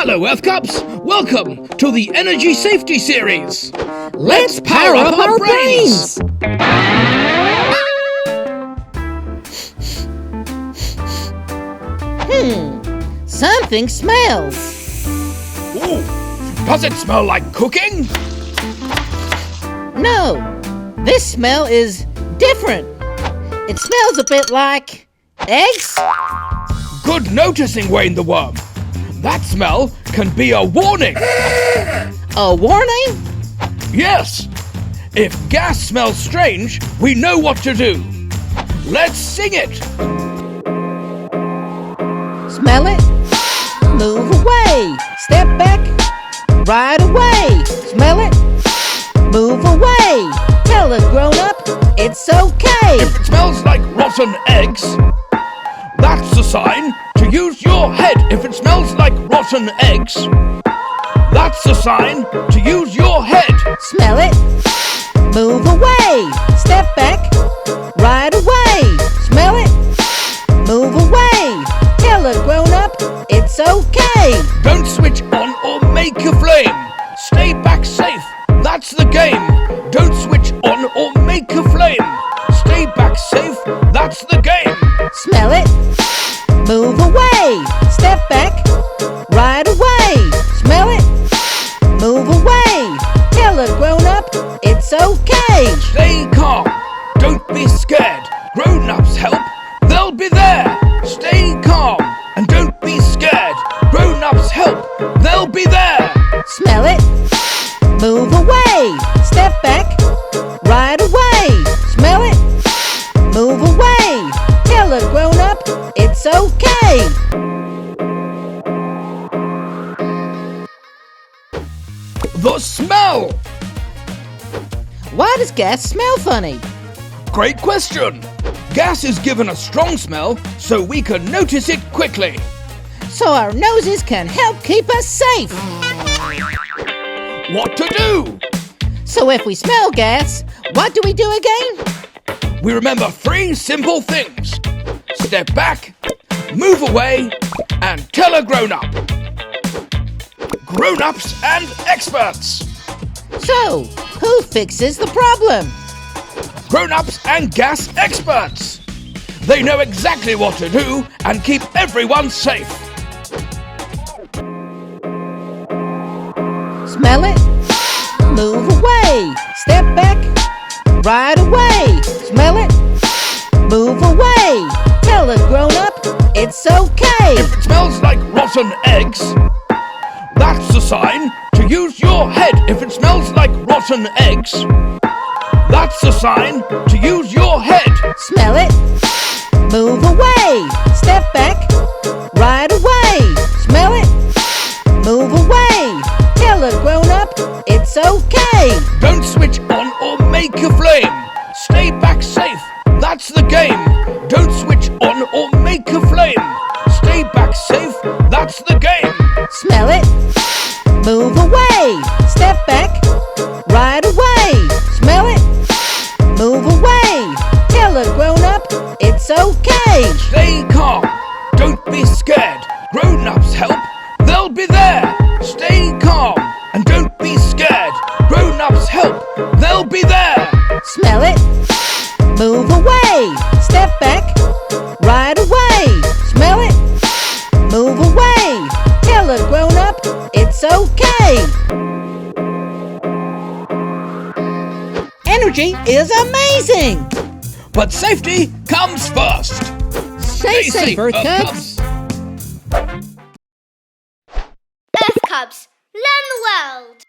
Hello, Earth Cups! Welcome to the Energy Safety Series! Let's power up our brains! Something smells. Ooh, does it smell like cooking? No, this smell is different. It smells a bit like eggs. Good noticing, Wayne the Worm. That smell can be a warning. A warning? Yes. If gas smells strange, we know what to do. Let's sing it. Smell it, move away, step back, right away. Smell it, move away, tell a grown-up it's okay. If it smells like rotten eggs, that's a sign to use your head. If it smells like rotten eggs, that's a sign to use your head. Smell it, move away, step back, right away. Smell it, move away, tell a grown-up it's okay. Don't switch on or make a flame. Stay back safe, that's the game. Don't switch on or make a flame. Stay back safe, that's the game. Smell it, move away, step back, right away. Smell it, move away, tell a grown-up it's okay. Stay calm, don't be scared. Grown-ups help, they'll be there. Stay calm and don't be scared. Grown-ups help, they'll be there. Smell it, move away, step back, right away. Smell it, move away, tell a grown-up it's okay. The smell! Why does gas smell funny? Great question. Gas is given a strong smell so we can notice it quickly. So our noses can help keep us safe. What to do? So if we smell gas, what do we do again? We remember 3 simple things. Step back, move away, and tell a grown-up. Grown-ups and experts. So, who fixes the problem? Grown-ups and gas experts. They know exactly what to do and keep everyone safe. Smell it, move away, step back, right away. Smell it, move away, tell a grown-up it's okay. If it smells like rotten eggs, that's a sign to use your head. If it smells like rotten eggs, that's a sign to use your head. Smell it, move away, step back, right away. Smell it, move away, tell a grown-up it's okay. Don't switch on or make a flame. Stay back safe, that's the game. Don't switch on or make a flame. Stay back safe, that's the game. Smell it, move away, step back, right away. Smell it, move away, tell a grown-up it's okay. Stay calm, don't be scared. Grown-ups help, they'll be there. Stay calm and don't be scared. Grown-ups help, they'll be there. Smell it, move away, step back, right away. Smell it, move away, tell a grown-up it's okay. Energy is amazing! But safety comes first. Stay safe, Earth Cubs! Earth Cubs, learn the world!